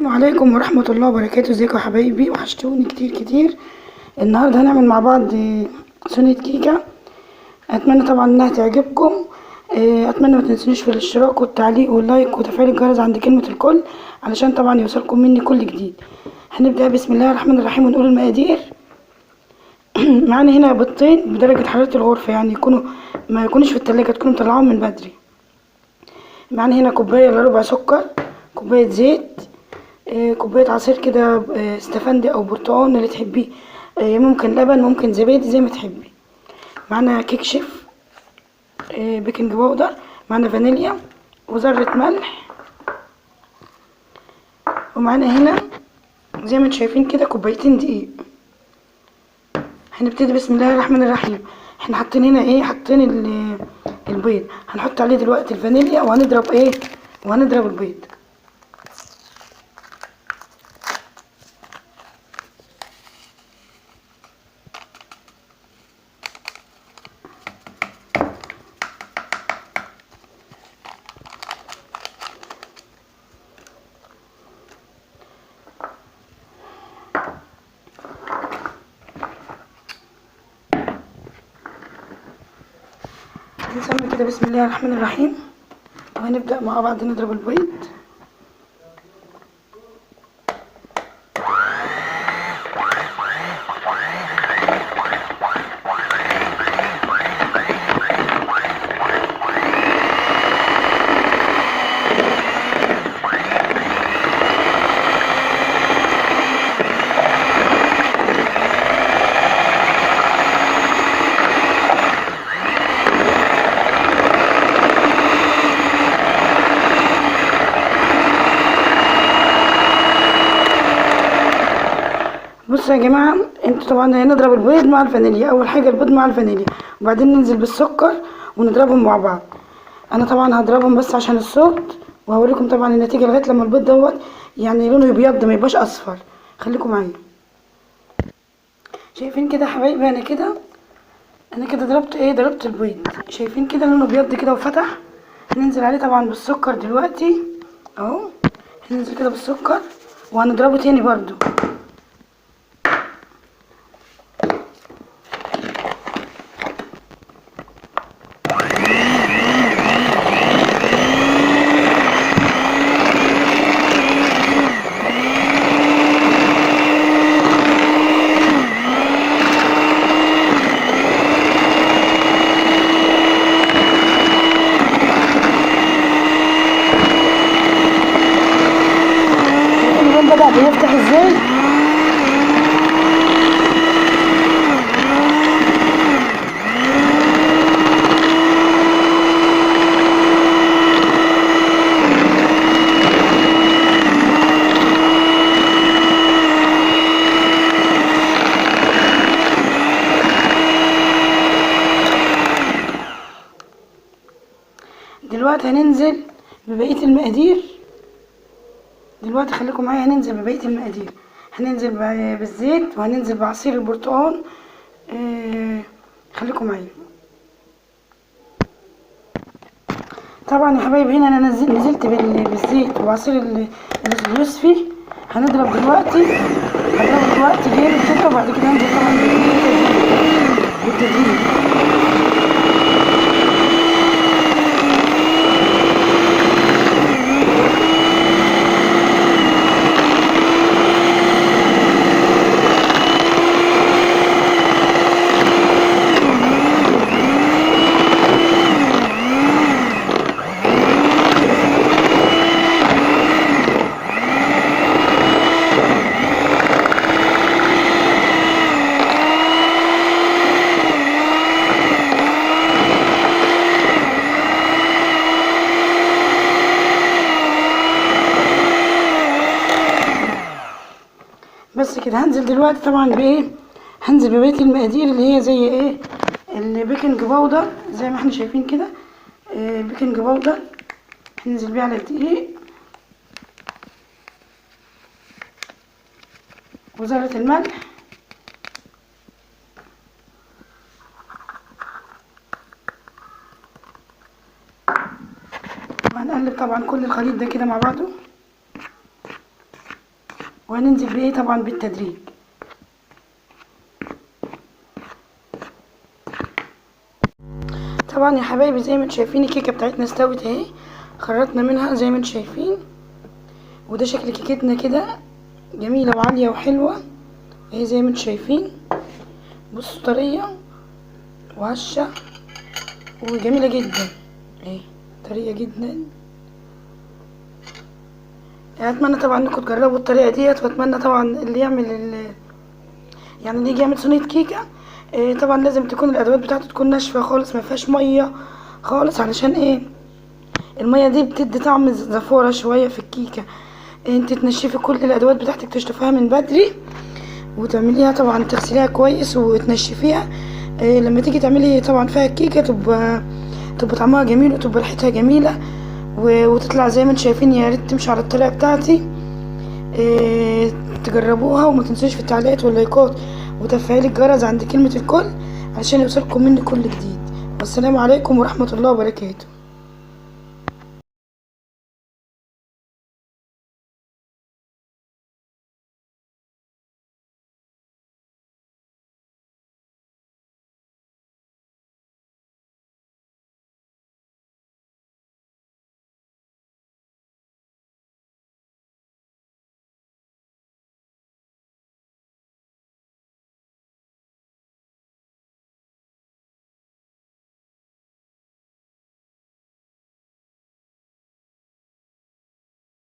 السلام عليكم ورحمة الله وبركاته. ازيكم يا حبايبي؟ وحشتوني كتير كتير. النهاردة هنعمل مع بعض صينية كيكة. اتمنى طبعا انها تعجبكم. اتمنى ما تنسونيش في الاشتراك والتعليق واللايك وتفعيل الجرس عند كلمة الكل علشان طبعا يوصلكم مني كل جديد. هنبدأ بسم الله الرحمن الرحيم ونقول المقادير. معانا هنا بيضتين بدرجة حرارة الغرفة، يعني ما يكونوش في التلاجة، تكونوا مطلعوهم من بدري. معانا هنا كوباية الا ربع سكر، كوباية زيت، كوباية عصير كده استفندي او برتقال اللي تحبيه، ممكن لبن، ممكن زبادي زي ما تحبي. معانا كيك شيف، بيكنج باودر، معانا فانيليا وذرة ملح. ومعانا هنا زي ما انتم شايفين كده كوبايتين دقيق. هنبتدي بسم الله الرحمن الرحيم. احنا حاطين هنا حاطين البيض. هنحط عليه دلوقتي الفانيليا وهنضرب البيض. هنسمي كده بسم الله الرحمن الرحيم وهنبدأ مع بعض نضرب البيض. بصوا يا جماعه، انتوا طبعا هنضرب البيض مع الفانيليا. اول حاجه البيض مع الفانيليا، وبعدين ننزل بالسكر ونضربهم مع بعض. انا طبعا هضربهم بس عشان الصوت، وهوريكم طبعا النتيجه لغايه لما البيض يعني لونه يبيض ما يبقاش اصفر. خليكم معايا. شايفين كده يا حبايبي؟ انا كده ضربت البيض. شايفين كده لونه ابيض كده وفتح. هننزل عليه طبعا بالسكر دلوقتي اهو. هننزل كده بالسكر وهنضربه تاني برضو. بدأ بيفتح ازاي؟ دلوقتي هننزل ببقية المقادير. دلوقتي خليكم معايا، هننزل ببقية المقادير. هننزل بالزيت وهننزل بعصير البرتقال. خليكم معايا. طبعا يا حبايبي هنا انا نزلت بالزيت وعصير اليوسفي. هضربه دلوقتي جامد كده، وبعد كده هنزل طبعا بالتدريج. بس كده. هنزل دلوقتي طبعا هنزل ببقية المقادير اللي هي زي البيكنج باودر زي ما احنا شايفين كده. البيكنج باودر هننزل بيه على الدقيق، وذرة الملح، وهنقلب طبعا كل الخليط ده كده مع بعضه. وهننزل بيه طبعا بالتدريج. طبعا يا حبايبي زي ما انتم شايفين الكيكه بتاعتنا استوت اهي، خرجنا منها زي ما انتم شايفين، وده شكل كيكتنا كده، جميله وعاليه وحلوه اهي زي ما انتم شايفين. بصوا طريه وهشه وجميله جدا اهي، طريه جدا. اتمنى طبعا انكم تجربوا الطريقه ديت، واتمنى طبعا اللي يعمل يعني اللي يجي يعمل صينيه كيكه طبعا لازم تكون الادوات بتاعته تكون ناشفه خالص، ما فيهاش ميه خالص، علشان ايه؟ الميه دي بتدي طعم زفوره شويه في الكيكه. انت تنشفي كل الادوات بتاعتك، تشطفيها من بدري وتعمليها طبعا، تغسليها كويس وتنشفيها. لما تيجي تعملي طبعا فيها الكيكه تبقى طعمها جميل وتبقى ريحتها جميله وتطلع زي ما انتم شايفين. يا ريت تمشي على الطريقه بتاعتي، تجربوها، وما تنسوش في التعليقات واللايكات وتفعيل الجرس عند كلمه الكل عشان يوصلكم مني كل جديد. والسلام عليكم ورحمه الله وبركاته.